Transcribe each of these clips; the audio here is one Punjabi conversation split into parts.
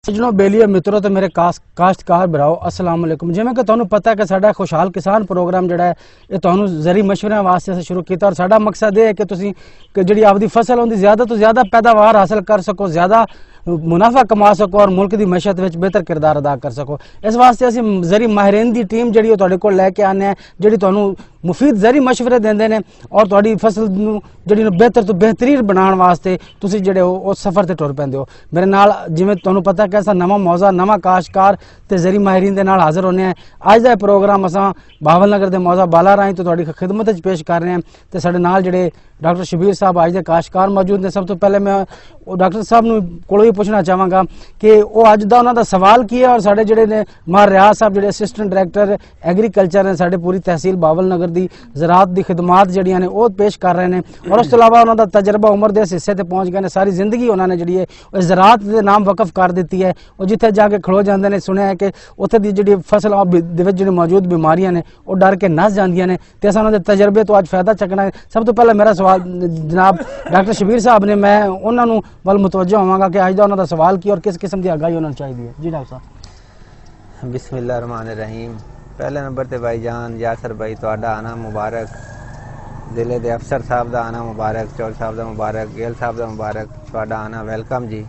सजनों बेलिया मित्रों तो मेरे काश्तकार भराओ अस्सलाम वालेकुम। जिवें कि तुहानूं पता है कि साडा खुशहाल किसान प्रोग्राम जिहड़ा है ये तुहानूं ज़री मशवरे वास्ते असीं शुरू किया और साडा मकसद ये है कि तुसीं जिहड़ी आपदी फसल होंदी ज़्यादा तो ज़्यादा पैदावार हासिल कर सको, ज़्यादा मुनाफा कमा सको और मुल्क की मैशत में बेहतर किरदार अदा कर सको। इस वास्ते असीं ज़री माहिरीन की टीम जिहड़ी वो तुहाडे कोल लैके आने हैं, जिहड़ी तुहानूं मुफीद ज़री मशवरे देंदे ने और तुहाडी फसल नूं जिहड़ी बेहतर तो बेहतरीन बनाउण वास्ते तुसीं जिहड़े हो उस सफ़र ते टुर पैंदे हो। मेरे नाल जिवें तुहानूं पता कि असां नवां मौजा नवां काश्तकार ते ज़री माहिरीन दे नाल हाज़र होने हैं। अज दा प्रोग्राम असां बहावलनगर दे मौजा बाला राहीं तो तुहाडी खिदमत च पेश कर रहे हैं ते साडे नाल जिहड़े डॉक्टर शबीर साहब अज दे काश्तकार मौजूद ने। सब तो पहले मैं डॉक्टर साहब नूं कोलों ही पुछना चाहांगा कि वो अज दा उन्हां दा सवाल की है और साडे जिहड़े ने मार रियाज साहब जिहड़े असिस्टेंट डायरैक्टर एग्रीकल्चर ने साडे पूरी तहसील बहावलनगर दी ज़राअत दी खिदमात जिहड़ियां ने वो पेश कर रहे हैं और उस तो इलावा उन्हां दा तजर्बा उम्र दे इस हिस्से ते पहुँच गए ने। सारी जिंदगी उन्होंने जिहड़ी है ज़राअत दे नाम वकफ कर दी है। वो जिथे जाके खड़ो जाते हैं सुनिया है कि उत्थे दी जिहड़ी फसल दे विच जिहड़ी मौजूद बीमारियां ने वो डर के नस जांदियां ने ते असां उन्हां दे तजर्बे तो अज फायदा चकना है। सब तो पहले मेरा सवाल जनाब डॉक्टर शबीर साहब ने, मैं उन्होंने वल मुतवज्जो होवांगा कि अज दा उन्हां दा सवाल की और किस किस्म की आगाही उन्होंने चाहिए है। जी डॉक्टर साहब। बिस्मिल्लाहिर्रहमानिर्रहीम। पहले नंबर ते भाईजान यासर भाई तुहाडा आना मुबारक, जिले दे अफसर साहब दा आना मुबारक, चौर साहब दा मुबारक, गेल साहब दा मुबारक, तुहाडा आना वेलकम जी।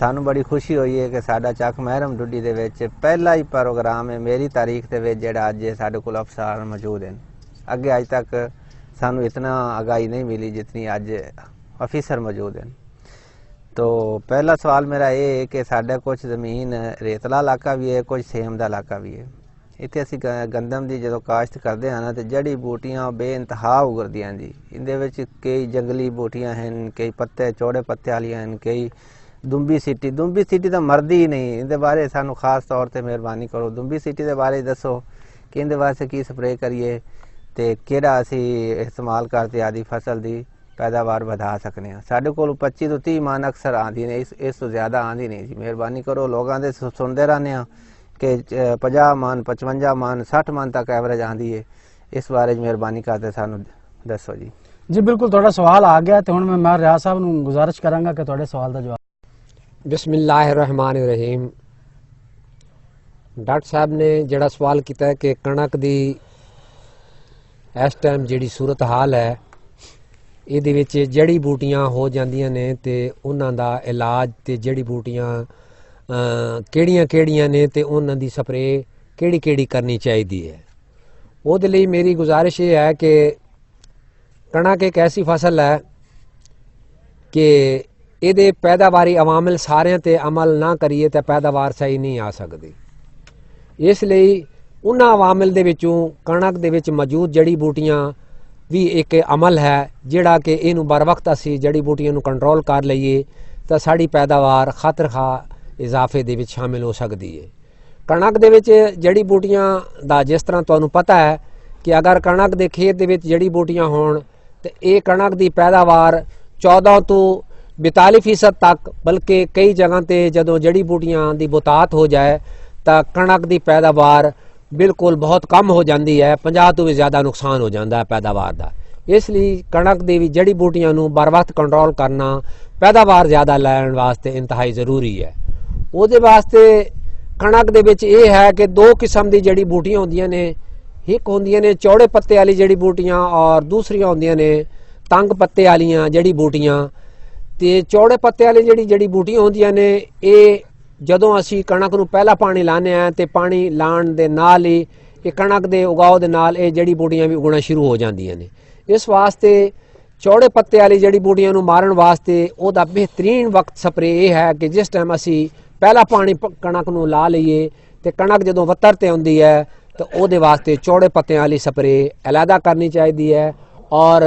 सानू बड़ी खुशी हुई है कि साडा चक महरम डुडी दे विच पहला ही प्रोग्राम है मेरी तारीख दे विच जिहड़ा अज साडे कोल अफसर मौजूद हैं। अगे अज तक सानू इतना आगाही नहीं मिली जितनी अज ऑफिसर मौजूद हैं। तो पहला सवाल मेरा ये है कि साडा कुछ ज़मीन रेतला इलाका भी है, कुछ सेम का इलाका भी है। इत्थे असीं गंदम की जो काश्त करते हैं ना तो जड़ी बूटियां बेइंतहा उगरदियां जी। इहदे विच कई जंगली बूटियां हैं, कई पत्ते चौड़े पत्ते वालियां हैं, कई दुंबी सीटी तो मरदी ही नहीं। इहदे बारे सानू खास तौर पर मेहरबानी करो, दुंबी सीटी के बारे दसो कि इहदे वास्ते की स्प्रे करिए तो किहड़ा असीं इस्तेमाल करते आदि फसल की पैदावार बढ़ा सकते हैं। साढ़े को 25 तो 30 मन अक्सर आती ने, इस तो ज़्यादा आती नहीं जी। मेहरबानी करो, लोगों के सुनते रहने कि 50 मन 55 मन 60 मन तक एवरेज आती है। इस बारे मेहरबानी करते सानू दसो जी। जी बिल्कुल, थोड़ा सवाल आ गया तो हुण मैं मार रियाज साहब नूं गुजारिश करांगा कि थोड़े सवाल का जवाब। बिस्मिल्लाहिर्रहमानिर्रहीम। डॉक्टर साहब ने जिहड़ा सवाल किया कि कणक दी इस टाइम जिहड़ी सूरत हाल है ਇਹਦੇ ਵਿੱਚ ਜੜੀ ਬੂਟੀਆਂ ਹੋ ਜਾਂਦੀਆਂ ਨੇ ਤੇ ਉਹਨਾਂ ਦਾ ਇਲਾਜ ਤੇ ਜੜੀ ਬੂਟੀਆਂ ਕਿਹੜੀਆਂ ਨੇ ਤੇ ਉਹਨਾਂ ਦੀ ਸਪਰੇ ਕਿਹੜੀ ਕਰਨੀ ਚਾਹੀਦੀ ਹੈ। ਉਹਦੇ ਲਈ ਮੇਰੀ ਗੁਜ਼ਾਰਿਸ਼ ਇਹ ਹੈ ਕਿ ਕਣਕ ਇੱਕ ਐਸੀ ਫਸਲ ਹੈ ਕਿ ਇਹਦੇ ਪੈਦਾਵਾਰੀ ਅਵਾਮਿਲ ਸਾਰਿਆਂ ਤੇ ਅਮਲ ਨਾ ਕਰੀਏ ਤਾਂ ਪੈਦਾਵਾਰ ਸਹੀ ਨਹੀਂ ਆ ਸਕਦੀ। ਇਸ ਲਈ ਉਹਨਾਂ ਅਵਾਮਿਲ ਦੇ ਵਿੱਚੋਂ ਕਣਕ ਦੇ ਵਿੱਚ ਮੌਜੂਦ ਜੜੀ ਬੂਟੀਆਂ भी एक अमल है जिहड़ा कि इनू बर वक्त असी जड़ी बूटियां नू कंट्रोल कर लीए तो साड़ी पैदावार खातर खा इजाफे दे विच शामिल हो सकती है। कणक दे विच जड़ी बूटियां दा जिस तरह तुहानू पता है कि अगर कणक दे खेत दे विच जड़ी बूटियां होण तो ये कणक दी पैदावार 14 तो 42% तक, बल्कि कई जगह ते जदों जड़ी बूटियां दी बुतात हो जाए तो कणक दी पैदावार बिल्कुल बहुत कम हो जाती है, 50 तो भी ज़्यादा नुकसान हो जाता है पैदावार का। इसलिए कणक की भी जड़ी बूटियां नू बर वक्त कंट्रोल करना पैदावार ज़्यादा लैण वास्ते इंतहाई ज़रूरी है। उहदे वास्ते कणक दे विच ये है कि दो किस्म की जड़ी बूटियां होंदियां ने, एक होंदियां ने चौड़े पत्ते वाली जड़ी बूटियां और दूसरियां होंदियां ने तंग पत्ते वालियां जड़ी बूटियां। ते चौड़े पत्ते वाली जड़ी बूटियां होंदियां ने ये ਜਦੋਂ ਅਸੀਂ ਕਣਕ ਨੂੰ ਪਹਿਲਾ ਪਾਣੀ ਲਾਉਂਦੇ ਹਾਂ ਤੇ ਪਾਣੀ ਲਾਉਣ ਦੇ ਨਾਲ ਹੀ ਇਹ ਕਣਕ ਦੇ ਉਗਾਓ ਦੇ ਨਾਲ ਇਹ ਜੜੀ ਬੂਟੀਆਂ ਵੀ ਉਗਣਾ ਸ਼ੁਰੂ ਹੋ ਜਾਂਦੀਆਂ ਨੇ। ਇਸ ਵਾਸਤੇ ਚੌੜੇ ਪੱਤੇ ਵਾਲੀ ਜੜੀ ਬੂਟੀਆਂ ਨੂੰ ਮਾਰਨ ਵਾਸਤੇ ਉਹਦਾ ਬਿਹਤਰੀਨ ਵਕਤ ਸਪਰੇ ਇਹ ਹੈ ਕਿ ਜਿਸ ਟਾਈਮ ਅਸੀਂ ਪਹਿਲਾ ਪਾਣੀ ਕਣਕ ਨੂੰ ਲਾ ਲਈਏ ਤੇ ਕਣਕ ਜਦੋਂ ਵੱਤਰ ਤੇ ਆਉਂਦੀ ਹੈ ਤਾਂ ਉਹਦੇ ਵਾਸਤੇ ਚੌੜੇ ਪੱਤਿਆਂ ਵਾਲੀ ਸਪਰੇ ਅਲੱਗਾ ਕਰਨੀ ਚਾਹੀਦੀ ਹੈ और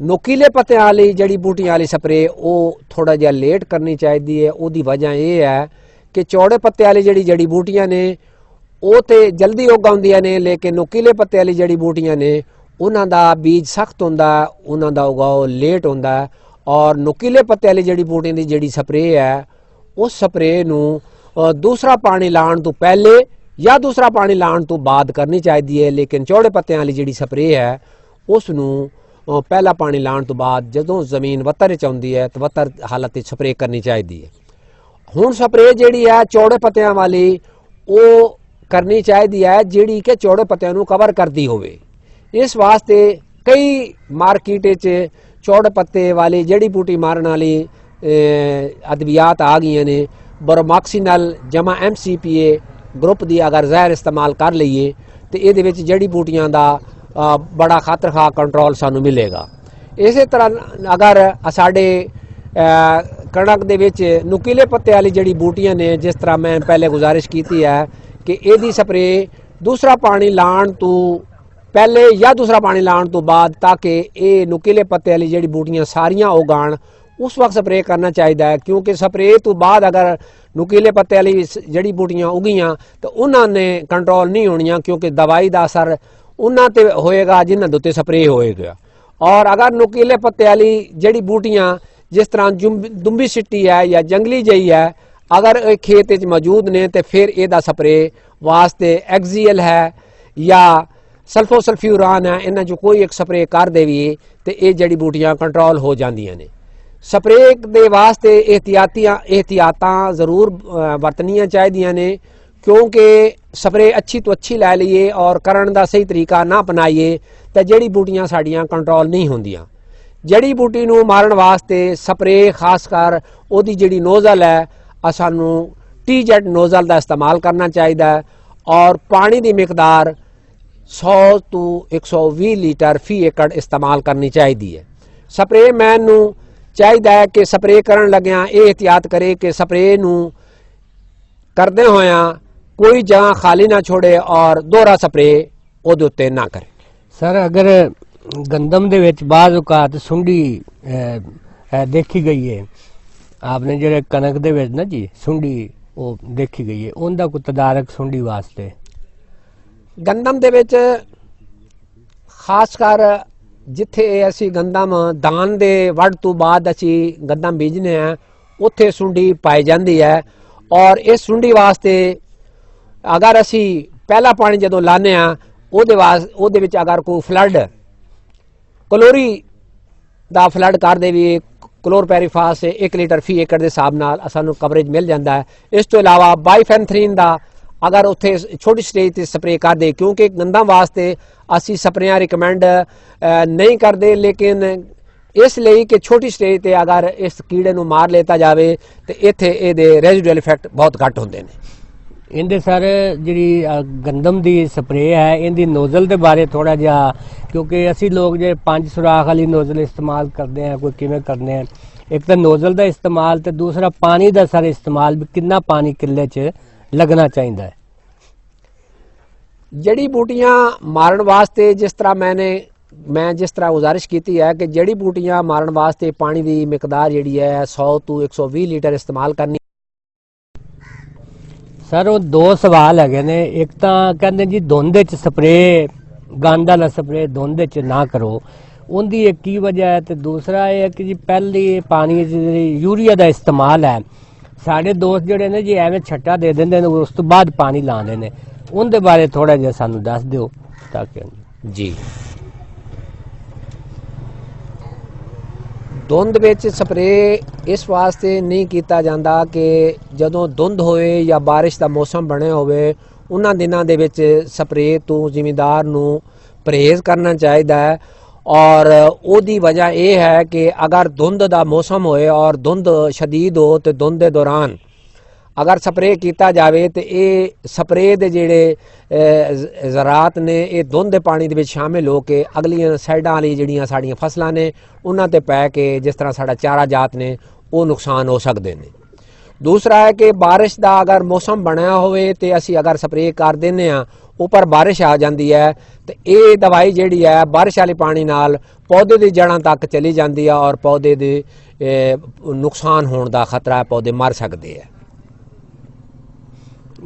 नुकीले पत्तियां वाली जड़ी बूटियां वाली स्प्रे वो थोड़ा जिहा लेट करनी चाहिए है। उसकी वजह यह है कि चौड़े पत्ते वाली जड़ी बूटियां ने वो तो जल्दी उग आउंदियां ने, लेकिन नुकीले पत्ते वाली जड़ी बूटियां ने उन्हां दा बीज सख्त हुंदा, उन्हां दा उगाओ लेट हुंदा। और नुकीले पत्ते वाली जड़ी बूटियां की जड़ी स्प्रे है उस स्प्रे नू दूसरा पानी लाने तो पहले या दूसरा पानी लाने तो बाद करनी चाहिए है। लेकिन चौड़े पत्तियां वाली जड़ी स्प्रे है उसनू पहला पानी लाने तो बाद जदों जमीन वत्तर च आउंदी है तो वत्तर हालत स्प्रे करनी चाहिए है। ਹੁਣ ਸਪਰੇ ਜਿਹੜੀ ਹੈ ਚੌੜੇ ਪੱਤਿਆਂ ਵਾਲੀ ਉਹ ਕਰਨੀ ਚਾਹੀਦੀ ਹੈ ਜਿਹੜੀ ਕਿ ਚੌੜੇ ਪੱਤਿਆਂ ਨੂੰ ਕਵਰ ਕਰਦੀ ਹੋਵੇ। ਇਸ ਵਾਸਤੇ ਕਈ ਮਾਰਕੀਟ ਵਿੱਚ ਚੌੜੇ ਪੱਤੇ ਵਾਲੀ ਜੜੀ ਬੂਟੀ ਮਾਰਨ ਵਾਲੀ ਅਦਵਿਆਤ ਆ ਗਈਆਂ ਨੇ। ਬਰੋਮੋਕਸੀਨਲ ਜਮਾ MCPA ਗਰੁੱਪ ਦੀ ਅਗਰ ਜ਼ਹਿਰ ਇਸਤੇਮਾਲ ਕਰ ਲਈਏ ਤੇ ਇਹਦੇ ਵਿੱਚ ਜੜੀ ਬੂਟੀਆਂ ਦਾ ਬੜਾ ਖਾਤਰਖਾਹ ਕੰਟਰੋਲ ਸਾਨੂੰ ਮਿਲੇਗਾ। ਇਸੇ ਤਰ੍ਹਾਂ ਅਗਰ ਸਾਡੇ ਕਣਕ ਦੇ ਵਿੱਚ ਨੁਕੀਲੇ ਪੱਤੇ ਵਾਲੀ ਜਿਹੜੀ ਬੂਟੀਆਂ ਨੇ, ਜਿਸ ਤਰ੍ਹਾਂ ਮੈਂ ਪਹਿਲੇ ਗੁਜ਼ਾਰਿਸ਼ ਕੀਤੀ ਹੈ ਕਿ ਇਹਦੀ ਸਪਰੇ ਦੂਸਰਾ ਪਾਣੀ ਲਾਉਣ ਤੋਂ ਪਹਿਲੇ ਜਾਂ ਦੂਸਰਾ ਪਾਣੀ ਲਾਉਣ ਤੋਂ ਬਾਅਦ, ਤਾਂ ਕਿ ਇਹ ਨੁਕੀਲੇ ਪੱਤੇ ਵਾਲੀ ਜਿਹੜੀ ਬੂਟੀਆਂ ਸਾਰੀਆਂ ਉਗਾਣ, ਉਸ ਵਕਤ ਸਪਰੇ ਕਰਨਾ ਚਾਹੀਦਾ ਹੈ। ਕਿਉਂਕਿ ਸਪਰੇ ਤੋਂ ਬਾਅਦ ਅਗਰ ਨੁਕੀਲੇ ਪੱਤੇ ਵਾਲੀ ਜਿਹੜੀ ਬੂਟੀਆਂ ਉਗੀਆਂ ਤਾਂ ਉਹਨਾਂ ਨੇ ਕੰਟਰੋਲ ਨਹੀਂ ਹੋਣੀਆਂ, ਕਿਉਂਕਿ ਦਵਾਈ ਦਾ ਅਸਰ ਉਹਨਾਂ ਤੇ ਹੋਏਗਾ ਜਿਨ੍ਹਾਂ ਦੇ ਉੱਤੇ ਸਪਰੇ ਹੋਏਗਾ। ਔਰ ਅਗਰ ਨੁਕੀਲੇ ਪੱਤੇ ਵਾਲੀ ਜਿਹੜੀ ਬੂਟੀਆਂ ਜਿਸ ਤਰ੍ਹਾਂ ਦੁੰਬੀ ਸਿੱਟੀ ਹੈ ਜਾਂ ਜੰਗਲੀ ਜਈ ਹੈ, ਅਗਰ ਇਹ ਖੇਤ ਵਿੱਚ ਮੌਜੂਦ ਨੇ ਤੇ ਫਿਰ ਇਹਦਾ ਸਪਰੇ ਵਾਸਤੇ ਐਕਸੀਐਲ ਹੈ ਜਾਂ ਸਲਫੋਸਲਫਿਊਰਾਨ ਹੈ, ਇਹਨਾਂ 'ਚੋਂ ਕੋਈ ਇੱਕ ਸਪਰੇ ਕਰ ਦੇਈਏ ਤੇ ਇਹ ਜੜੀ ਬੂਟੀਆਂ ਕੰਟਰੋਲ ਹੋ ਜਾਂਦੀਆਂ ਨੇ। ਸਪਰੇ ਦੇ ਵਾਸਤੇ ਇਹਤਿਆਤਾਂ ਜ਼ਰੂਰ ਵਰਤਣੀਆਂ ਚਾਹੀਦੀਆਂ ਨੇ, ਕਿਉਂਕਿ ਸਪਰੇ ਅੱਛੀ ਤੋਂ ਅੱਛੀ ਲੈ ਲਈਏ ਔਰ ਕਰਨ ਦਾ ਸਹੀ ਤਰੀਕਾ ਨਾ ਅਪਣਾਈਏ ਤਾਂ ਜੜੀ ਬੂਟੀਆਂ ਸਾਡੀਆਂ ਕੰਟਰੋਲ ਨਹੀਂ ਹੁੰਦੀਆਂ। ਜੜੀ ਬੂਟੀ ਨੂੰ ਮਾਰਨ ਵਾਸਤੇ ਸਪਰੇ ਖਾਸ ਕਰ ਉਹਦੀ ਜਿਹੜੀ ਨੋਜ਼ਲ ਹੈ, ਸਾਨੂੰ TZ ਨੋਜ਼ਲ ਦਾ ਇਸਤੇਮਾਲ ਕਰਨਾ ਚਾਹੀਦਾ ਹੈ ਔਰ ਪਾਣੀ ਦੀ ਮਿਕਦਾਰ 100 ਤੋਂ 120 ਲੀਟਰ ਫੀ ਏਕੜ ਇਸਤੇਮਾਲ ਕਰਨੀ ਚਾਹੀਦੀ ਹੈ। ਸਪਰੇ ਮੈਨ ਨੂੰ ਚਾਹੀਦਾ ਹੈ ਕਿ ਸਪਰੇ ਕਰਨ ਲੱਗਿਆਂ ਇਹ ਇਹਤਿਆਤ ਕਰੇ ਕਿ ਸਪਰੇ ਨੂੰ ਕਰਦੇ ਹੋਇਆਂ ਕੋਈ ਜਗ੍ਹਾ ਖਾਲੀ ਨਾ ਛੋੜੇ ਔਰ ਦੋਹਰਾ ਸਪਰੇ ਉਹਦੇ ਉੱਤੇ ਨਾ ਕਰੇ। ਸਰ ਅਗਰ ਗੰਦਮ ਦੇ ਵਿੱਚ ਬਾਜ਼ ਔਕਾਤ ਸੁੰਡੀ ਦੇਖੀ ਗਈ ਹੈ, आपने ਜਿਹੜੇ ਕਣਕ ਦੇ ਵਿੱਚ ਨਾ ਜੀ ਸੁੰਡੀ ਉਹ ਦੇਖੀ ਗਈ ਹੈ, ਉਹਦਾ ਕੋਈ ਤਦਾਰਕ ਸੁੰਡੀ ਵਾਸਤੇ ਗੰਦਮ ਦੇ ਵਿੱਚ ਖਾਸ ਕਰ ਜਿੱਥੇ ਅਸੀਂ ਗੰਦਮ ਦਾਨ ਦੇ ਵੱਢ ਤੋਂ ਬਾਅਦ ਅਸੀਂ ਗੰਦਮ ਬੀਜਨੇ ਆ, ਉੱਥੇ ਸੁੰਡੀ ਪਾਈ ਜਾਂਦੀ ਹੈ। ਔਰ ਇਸ ਸੁੰਡੀ ਵਾਸਤੇ ਅਗਰ ਅਸੀਂ ਪਹਿਲਾ ਪਾਣੀ ਜਦੋਂ ਲਾਉਂਦੇ ਆ ਉਹਦੇ ਵਿੱਚ ਅਗਰ ਕੋਈ ਫਲੱਡ ਕਲੋਰੀ ਦਾ ਫਲੱਡ ਕਰ ਦੇਵੇ, ਕਲੋਰਪੈਰੀਫਾਸ 1 ਲੀਟਰ ਫੀ ਏਕੜ ਦੇ ਹਿਸਾਬ ਨਾਲ ਸਾਨੂੰ ਕਵਰੇਜ ਮਿਲ ਜਾਂਦਾ ਹੈ। ਇਸ ਤੋਂ ਇਲਾਵਾ ਬਾਈਫੈਂਥਰੀਨ ਦਾ ਅਗਰ ਉੱਥੇ ਛੋਟੀ ਸਟੇਜ ਤੇ ਸਪਰੇ ਕਰ ਦੇ, ਕਿਉਂਕਿ ਗੰਦਾਂ ਵਾਸਤੇ ਅਸੀਂ ਸਪਰੇਆਂ ਰਿਕਮੈਂਡ ਨਹੀਂ ਕਰਦੇ, ਲੇਕਿਨ ਇਸ ਲਈ ਕਿ ਛੋਟੀ ਸਟੇਜ ਤੇ ਅਗਰ ਇਸ ਕੀੜੇ ਨੂੰ ਮਾਰ ਲੇਤਾ ਜਾਵੇ ਤੇ ਇੱਥੇ ਇਹਦੇ ਰੈਜ਼ੀਡੂਅਲ ਇਫੈਕਟ ਬਹੁਤ ਘੱਟ ਹੁੰਦੇ ਨੇ। ਇਹਦੇ ਸਰ ਜਿਹੜੀ ਗੰਦਮ ਦੀ ਸਪਰੇ ਹੈ, ਇਹਦੀ ਨੋਜ਼ਲ ਦੇ ਬਾਰੇ ਥੋੜਾ ਜਿਹਾ, ਕਿਉਂਕਿ ਅਸੀਂ ਲੋਕ ਜੇ 5 ਸੁਰਾਖ ਵਾਲੀ ਨੋਜ਼ਲ ਇਸਤੇਮਾਲ ਕਰਦੇ ਹਾਂ, ਕੋਈ ਕਿਵੇਂ ਕਰਨੇ ਆ, ਇੱਕ ਤਾਂ ਨੋਜ਼ਲ ਦਾ ਇਸਤੇਮਾਲ ਤੇ ਦੂਸਰਾ ਪਾਣੀ ਦਾ ਸਰ ਇਸਤੇਮਾਲ ਵੀ ਕਿੰਨਾ ਪਾਣੀ ਕਿੱਲੇ 'ਚ ਲੱਗਣਾ ਚਾਹੀਦਾ ਹੈ। ਜੜੀ ਬੂਟੀਆਂ ਮਾਰਨ ਵਾਸਤੇ ਜਿਸ ਤਰ੍ਹਾਂ ਮੈਂ ਜਿਸ ਤਰ੍ਹਾਂ ਗੁਜ਼ਾਰਿਸ਼ ਕੀਤੀ ਹੈ ਕਿ ਜੜੀ ਬੂਟੀਆਂ ਮਾਰਨ ਵਾਸਤੇ ਪਾਣੀ ਦੀ ਮਿਕਦਾਰ ਜਿਹੜੀ ਹੈ 100 ਤੋਂ 120 ਲੀਟਰ ਇਸਤੇਮਾਲ ਕਰਨੀ। ਸਰ ਉਹ ਦੋ ਸਵਾਲ ਹੈਗੇ ਨੇ, ਇੱਕ ਤਾਂ ਕਹਿੰਦੇ ਜੀ ਧੁੰਦ ਵਿੱਚ ਸਪਰੇ, ਗੰਦ ਵਾਲਾ ਸਪਰੇ ਧੁੰਦ ਵਿੱਚ ਨਾ ਕਰੋ, ਉਹਦੀ ਇੱਕ ਕੀ ਵਜ੍ਹਾ ਹੈ, ਤੇ ਦੂਸਰਾ ਇਹ ਹੈ ਕਿ ਜੀ ਪਹਿਲੀ ਪਾਣੀ 'ਚ ਜਿਹੜੀ ਯੂਰੀਆ ਦਾ ਇਸਤੇਮਾਲ ਹੈ, ਸਾਡੇ ਦੋਸਤ ਜਿਹੜੇ ਨੇ ਜੀ ਐਵੇਂ ਛੱਟਾ ਦੇ ਦਿੰਦੇ ਨੇ, ਉਸ ਤੋਂ ਬਾਅਦ ਪਾਣੀ ਲਾਉਂਦੇ ਨੇ, ਉਹਦੇ ਬਾਰੇ ਥੋੜਾ ਜਿਹਾ ਸਾਨੂੰ ਦੱਸ ਦਿਓ ਤਾਂ ਕਿ ਜੀ। ਧੁੰਦ ਵਿੱਚ ਸਪਰੇ ਇਸ ਵਾਸਤੇ ਨਹੀਂ ਕੀਤਾ ਜਾਂਦਾ ਕਿ ਜਦੋਂ ਧੁੰਦ ਹੋਵੇ ਜਾਂ ਬਾਰਿਸ਼ ਦਾ ਮੌਸਮ ਬਣਿਆ ਹੋਵੇ, ਉਹਨਾਂ ਦਿਨਾਂ ਦੇ ਵਿੱਚ ਸਪਰੇ ਤੋਂ ਜ਼ਿਮੀਂਦਾਰ ਨੂੰ ਪਰਹੇਜ਼ ਕਰਨਾ ਚਾਹੀਦਾ ਹੈ। ਔਰ ਉਹਦੀ ਵਜ੍ਹਾ ਇਹ ਹੈ ਕਿ ਅਗਰ ਧੁੰਦ ਦਾ ਮੌਸਮ ਹੋਏ ਔਰ ਧੁੰਦ ਸ਼ਦੀਦ ਹੋ ਤੇ ਧੁੰਦ ਦੇ ਦੌਰਾਨ ਅਗਰ ਸਪਰੇ ਕੀਤਾ ਜਾਵੇ ਤੇ ਇਹ ਸਪਰੇ ਦੇ ਜਿਹੜੇ ਜ਼ਰਾਤ ਨੇ ਇਹ ਧੁੰਦ ਦੇ ਪਾਣੀ ਦੇ ਵਿੱਚ ਸ਼ਾਮਿਲ ਹੋ ਕੇ ਅਗਲੀਆਂ ਸਾਈਡਾਂ ਵਾਲੀ ਜਿਹੜੀਆਂ ਸਾਡੀਆਂ ਫਸਲਾਂ ਨੇ ਉਹਨਾਂ ਤੇ ਪੈ ਕੇ ਜਿਸ ਤਰ੍ਹਾਂ ਸਾਡਾ ਚਾਰਾ ਜਾਤ ਨੇ ਉਹ ਨੁਕਸਾਨ ਹੋ ਸਕਦੇ ਨੇ। ਦੂਸਰਾ ਹੈ ਕਿ ਬਾਰਿਸ਼ ਦਾ ਅਗਰ ਮੌਸਮ ਬਣਿਆ ਹੋਵੇ ਤੇ ਅਸੀਂ ਅਗਰ ਸਪਰੇ ਕਰ ਦਿੰਦੇ ਹਾਂ, ਉੱਪਰ ਬਾਰਿਸ਼ ਆ ਜਾਂਦੀ ਹੈ ਤੇ ਇਹ ਦਵਾਈ ਜਿਹੜੀ ਹੈ ਬਾਰਿਸ਼ ਵਾਲੇ ਪਾਣੀ ਨਾਲ ਪੌਦੇ ਦੀ ਜੜ੍ਹਾਂ ਤੱਕ ਚਲੀ ਜਾਂਦੀ ਹੈ ਔਰ ਪੌਦੇ ਦੇ ਨੁਕਸਾਨ ਹੋਣ ਦਾ ਖਤਰਾ ਹੈ, ਪੌਦੇ ਮਰ ਸਕਦੇ ਹੈ।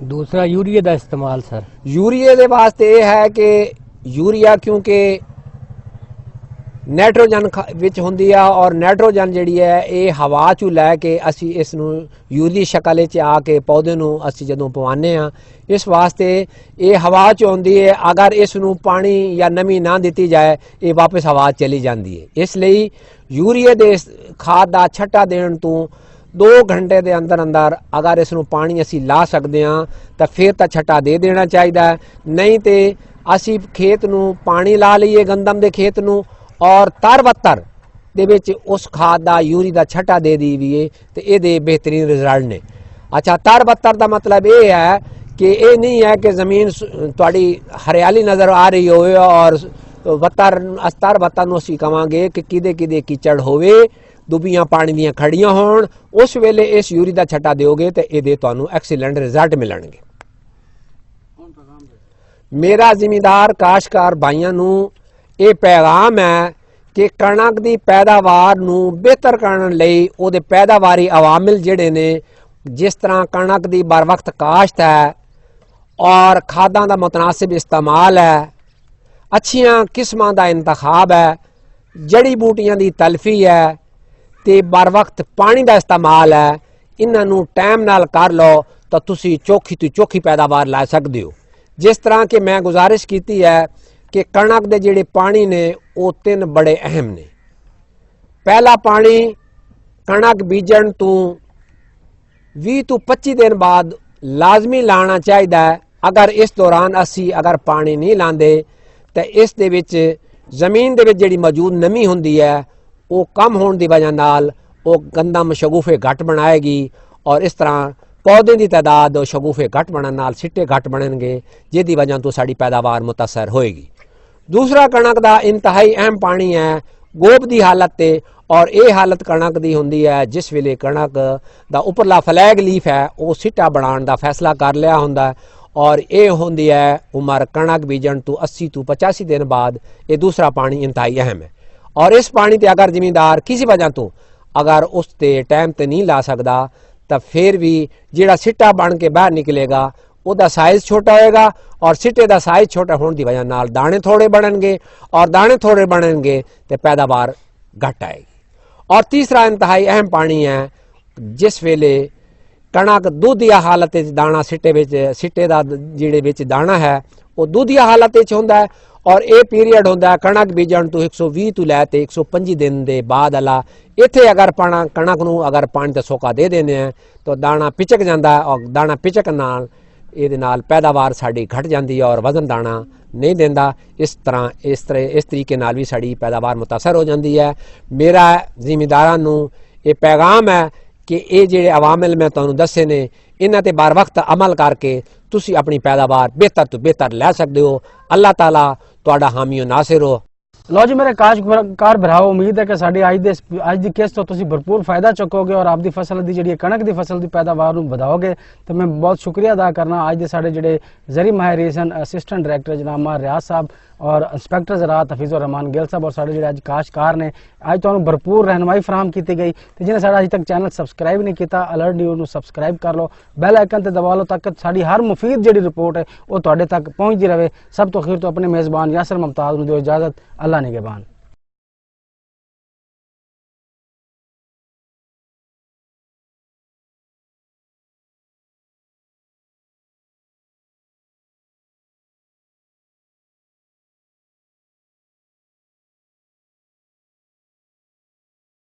ਦੂਸਰਾ ਯੂਰੀਆ ਦਾ ਇਸਤੇਮਾਲ ਸਰ, ਯੂਰੀਏ ਦੇ ਵਾਸਤੇ ਇਹ ਹੈ ਕਿ ਯੂਰੀਆ ਕਿਉਂਕਿ ਨਾਈਟ੍ਰੋਜਨ ਵਿੱਚ ਹੁੰਦੀ ਆ ਔਰ ਨਾਈਟ੍ਰੋਜਨ ਜਿਹੜੀ ਹੈ ਇਹ ਹਵਾ 'ਚੋਂ ਲੈ ਕੇ ਅਸੀਂ ਇਸ ਨੂੰ ਯੂਰੀ ਸ਼ਕਲ ਵਿੱਚ ਆ ਕੇ ਪੌਦੇ ਨੂੰ ਅਸੀਂ ਜਦੋਂ ਪਵਾਉਂਦੇ ਹਾਂ, ਇਸ ਵਾਸਤੇ ਇਹ ਹਵਾ 'ਚ ਆਉਂਦੀ ਹੈ। ਅਗਰ ਇਸ ਨੂੰ ਪਾਣੀ ਜਾਂ ਨਮੀ ਨਾ ਦਿੱਤੀ ਜਾਏ ਇਹ ਵਾਪਸ ਹਵਾ ਚਲੀ ਜਾਂਦੀ ਹੈ। ਇਸ ਲਈ ਯੂਰੀਏ ਦੇ ਖਾਦ ਦਾ ਛੱਟਾ ਦੇਣ ਤੋਂ 2 घंटे ਦੇ ਅੰਦਰ ਅੰਦਰ ਅਗਰ ਇਸ ਨੂੰ ਪਾਣੀ ਅਸੀਂ ਲਾ ਸਕਦੇ ਹਾਂ ਤਾਂ ਫਿਰ ਤਾਂ ਛੱਟਾ ਦੇ ਦੇਣਾ ਚਾਹੀਦਾ ਹੈ। ਨਹੀਂ ਤੇ ਅਸੀਂ ਖੇਤ ਨੂੰ ਪਾਣੀ ਲਾ ਲਈਏ ਗੰਦਮ ਦੇ ਖੇਤ ਨੂੰ ਔਰ ਤਰ-ਬਤਰ ਦੇ ਵਿੱਚ ਉਸ ਖਾਦ ਦਾ ਯੂਰੀ ਦਾ ਛੱਟਾ ਦੇ ਦੇਈਏ ਤੇ ਇਹਦੇ ਬਿਹਤਰੀਨ ਰਿਜ਼ਲਟ ਨੇ। ਅੱਛਾ, ਤਰ-ਬਤਰ ਦਾ ਮਤਲਬ ਇਹ ਹੈ ਕਿ ਇਹ ਨਹੀਂ ਹੈ ਕਿ ਜ਼ਮੀਨ ਤੁਹਾਡੀ ਹਰਿਆਲੀ ਨਜ਼ਰ ਆ ਰਹੀ ਹੋਵੇ ਔਰ ਤਰ-ਬਤਰ ਨੂੰ ਅਸੀਂ ਕਹਾਂਗੇ ਕਿ ਕਿਦੇ ਕੀਚੜ ਹੋਵੇ, ਦੁਬੀਆਂ ਪਾਣੀ ਦੀਆਂ ਖੜੀਆਂ ਹੋਣ, ਉਸ ਵੇਲੇ ਇਸ ਯੂਰੀ ਦਾ ਛੱਟਾ ਦਿਓਗੇ ਤੇ ਇਹਦੇ ਤੁਹਾਨੂੰ ਐਕਸੀਲੈਂਟ ਰਿਜ਼ਲਟ ਮਿਲਣਗੇ। ਮੇਰਾ ਜ਼ਿਮੀਂਦਾਰ ਕਾਸ਼ਤਕਾਰ ਭਾਈਆਂ ਨੂੰ ਇਹ ਪੈਗਾਮ ਹੈ ਕਿ ਕਣਕ ਦੀ ਪੈਦਾਵਾਰ ਨੂੰ ਬਿਹਤਰ ਕਰਨ ਲਈ ਉਹਦੇ ਪੈਦਾਵਾਰੀ ਅਵਾਮਿਲ ਜਿਹੜੇ ਨੇ, ਜਿਸ ਤਰ੍ਹਾਂ ਕਣਕ ਦੀ ਬਰ ਵਕਤ ਕਾਸ਼ਤ ਹੈ ਔਰ ਖਾਦਾਂ ਦਾ ਮੁਤਨਾਸਿਬ ਇਸਤੇਮਾਲ ਹੈ, ਅੱਛੀਆਂ ਕਿਸਮਾਂ ਦਾ ਇੰਤਖਾਬ ਹੈ, ਜੜੀ ਬੂਟੀਆਂ ਦੀ ਤਲਫੀ ਹੈ ਤੇ ਬਰ ਵਕਤ ਪਾਣੀ ਦਾ ਇਸਤੇਮਾਲ ਹੈ, ਇਹਨਾਂ ਨੂੰ ਟਾਈਮ ਨਾਲ ਕਰ ਲਓ ਤਾਂ ਤੁਸੀਂ ਚੋਖੀ ਤੋਂ ਚੋਖੀ ਪੈਦਾਵਾਰ ਲੈ ਸਕਦੇ ਹੋ। ਜਿਸ ਤਰ੍ਹਾਂ ਕਿ ਮੈਂ ਗੁਜ਼ਾਰਿਸ਼ ਕੀਤੀ ਹੈ ਕਿ ਕਣਕ ਦੇ ਜਿਹੜੇ ਪਾਣੀ ਨੇ ਉਹ 3 ਬੜੇ ਅਹਿਮ ਨੇ। ਪਹਿਲਾ ਪਾਣੀ ਕਣਕ ਬੀਜਣ ਤੋਂ 20 ਤੋਂ 25 ਦਿਨ ਬਾਅਦ ਲਾਜ਼ਮੀ ਲਾਣਾ ਚਾਹੀਦਾ ਹੈ। ਅਗਰ ਇਸ ਦੌਰਾਨ ਅਸੀਂ ਅਗਰ ਪਾਣੀ ਨਹੀਂ ਲਾਂਦੇ ਤਾਂ ਇਸ ਦੇ ਵਿੱਚ ਜ਼ਮੀਨ ਦੇ ਵਿੱਚ ਜਿਹੜੀ ਮੌਜੂਦ ਨਮੀ ਹੁੰਦੀ ਹੈ ਉਹ ਕਮ ਹੋਣ ਦੀ ਵਜ੍ਹਾ ਨਾਲ ਉਹ ਗੰਦਮ ਸ਼ਗੂਫੇ ਘੱਟ ਬਣਾਏਗੀ ਔਰ ਇਸ ਤਰ੍ਹਾਂ ਪੌਦੇ ਦੀ ਤਾਦਾਦ ਸ਼ਗੂਫੇ ਘੱਟ ਬਣਨ ਨਾਲ ਸਿੱਟੇ ਘੱਟ ਬਣਨਗੇ, ਜਿਹਦੀ ਵਜ੍ਹਾ ਤੋਂ ਸਾਡੀ ਪੈਦਾਵਾਰ ਮੁਤਾਸਰ ਹੋਏਗੀ। ਦੂਸਰਾ ਕਣਕ ਦਾ ਇੰਤਹਾਈ ਅਹਿਮ ਪਾਣੀ ਹੈ ਗੋਬ ਦੀ ਹਾਲਤ ਤੇ, ਔਰ ਇਹ ਹਾਲਤ ਕਣਕ ਦੀ ਹੁੰਦੀ ਹੈ ਜਿਸ ਵੇਲੇ ਕਣਕ ਦਾ ਉੱਪਰਲਾ ਫਲੈਗ ਲੀਫ ਹੈ ਉਹ ਸਿੱਟਾ ਬਣਾਉਣ ਦਾ ਫੈਸਲਾ ਕਰ ਲਿਆ ਹੁੰਦਾ ਔਰ ਇਹ ਹੁੰਦੀ ਹੈ ਉਮਰ ਕਣਕ ਬੀਜਣ ਤੋਂ 80 ਤੋਂ 85 ਦਿਨ ਬਾਅਦ। ਇਹ ਦੂਸਰਾ ਪਾਣੀ ਇੰਤਹਾਈ ਅਹਿਮ ਹੈ ਔਰ ਇਸ ਪਾਣੀ ਤੇ ਅਗਰ ਜ਼ਿਮੀਂਦਾਰ ਕਿਸੇ ਵਜ੍ਹਾ ਤੋਂ ਅਗਰ ਉਸ ਤੇ ਟਾਈਮ ਤੇ ਨਹੀਂ ਲਾ ਸਕਦਾ ਤਾਂ ਫਿਰ ਵੀ ਜਿਹੜਾ ਸਿੱਟਾ ਬਣ ਕੇ ਬਾਹਰ ਨਿਕਲੇਗਾ ਉਹਦਾ ਸਾਈਜ਼ ਛੋਟਾ ਹੋਏਗਾ ਔਰ ਸਿੱਟੇ ਦਾ ਸਾਈਜ਼ ਛੋਟਾ ਹੋਣ ਦੀ ਵਜ੍ਹਾ ਨਾਲ ਦਾਣੇ ਥੋੜੇ ਬਣਨਗੇ ਔਰ ਦਾਣੇ ਥੋੜੇ ਬਣਨਗੇ ਤੇ ਪੈਦਾਵਾਰ ਘੱਟ ਆਏਗੀ। ਔਰ ਤੀਸਰਾ ਇੰਤਹਾਈ ਅਹਿਮ ਪਾਣੀ ਹੈ ਜਿਸ ਵੇਲੇ ਕਣਕ ਦੁੱਧੀਆ ਹਾਲਤ ਵਿੱਚ ਦਾਣਾ ਸਿੱਟੇ ਦਾ ਜਿਹੜੇ ਵਿੱਚ ਦਾਣਾ ਹੈ ਉਹ ਦੁੱਧੀਆ ਹਾਲਤ ਵਿੱਚ ਹੁੰਦਾ ਹੈ ਔਰ ਇਹ ਪੀਰੀਅਡ ਹੁੰਦਾ ਹੈ ਕਣਕ ਬੀਜਣ ਤੋਂ 120 ਤੋਂ ਲੈ ਤੇ 125 ਦਿਨ ਦੇ ਬਾਅਦ ਵਾਲਾ। ਇੱਥੇ ਅਗਰ ਕਣਕ ਨੂੰ ਅਗਰ ਪਾਣੀ ਦਾ ਸੋਕਾ ਦੇ ਦਿੰਦੇ ਆ ਤਾਂ ਦਾਣਾ ਪਿਚਕ ਜਾਂਦਾ ਔਰ ਦਾਣਾ ਪਿਚਕ ਨਾਲ ਇਹਦੇ ਨਾਲ ਪੈਦਾਵਾਰ ਸਾਡੀ ਘਟ ਜਾਂਦੀ ਹੈ ਔਰ ਵਜ਼ਨ ਦਾਣਾ ਨਹੀਂ ਦਿੰਦਾ। ਇਸ ਤਰੀਕੇ ਨਾਲ ਵੀ ਸਾਡੀ ਪੈਦਾਵਾਰ ਮੁਤਾਸਰ ਹੋ ਜਾਂਦੀ ਹੈ। ਮੇਰਾ ਜ਼ਿਮੀਂਦਾਰਾਂ ਨੂੰ ਇਹ ਪੈਗਾਮ ਹੈ ਕਿ ਇਹ ਜਿਹੜੇ ਅਵਾਮਿਲ ਮੈਂ ਤੁਹਾਨੂੰ ਦੱਸੇ ਨੇ ਇਹਨਾਂ ਤੇ ਬਾਰ ਵਕਤ ਅਮਲ ਕਰਕੇ ਤੁਸੀਂ ਆਪਣੀ ਪੈਦਾਵਾਰ ਬਿਹਤਰ ਤੋਂ ਬਿਹਤਰ ਲੈ ਸਕਦੇ ਹੋ। ਅੱਲਾਹ ਤਾਲਾ ਤੁਹਾਡਾ ਹਾਮੀ ਨਾਸਿਰ ਹੋ। ਲਓ ਜੀ ਮੇਰੇ ਕਾਸ਼ਤਕਾਰ ਭਰਾਓ, ਉਮੀਦ ਹੈ ਕਿ ਸਾਡੀ ਅੱਜ ਦੀ ਕਿਸ਼ਤ ਤੋਂ ਤੁਸੀਂ ਭਰਪੂਰ ਫਾਇਦਾ ਚੁੱਕੋਗੇ ਔਰ ਆਪਦੀ ਫਸਲ ਦੀ ਜਿਹੜੀ ਕਣਕ ਦੀ ਫਸਲ ਦੀ ਪੈਦਾਵਾਰ ਨੂੰ ਵਧਾਓਗੇ। ਤੇ ਮੈਂ ਬਹੁਤ ਸ਼ੁਕਰੀਆ ਅਦਾ ਕਰਨਾ ਅੱਜ ਦੇ ਸਾਡੇ ਜਿਹੜੇ ਜ਼ਰੀ ਮਾਹਿਰ ਸਨ ਅਸਿਸਟੈਂਟ ਡਾਇਰੈਕਟਰ ਜਨਾਬ ਮਾਰ ਰਿਆਜ਼ ਸਾਹਿਬ और इंस्पैक्टर ज़राअत हफीज़ुर रहमान गिल साहब और साढ़े जो अज काश्तकार ने अज तुहानू भरपूर रहनुमाई फराहम की गई। तो जिन्हें साढ़ा अज तक चैनल सबसक्राइब नहीं किया अलर्ट न्यूज़ सबसक्राइब कर लो, बैल आइकन ते दबा लो ताकि साड़ी हर मुफीद जी रिपोर्ट है वो तुहाडे तक पहुँचती रहे। सब तो खैर तो अपने मेज़बान यासर मुमताज़ नूं दिओ इजाज़त। अल्लाह निगहबान।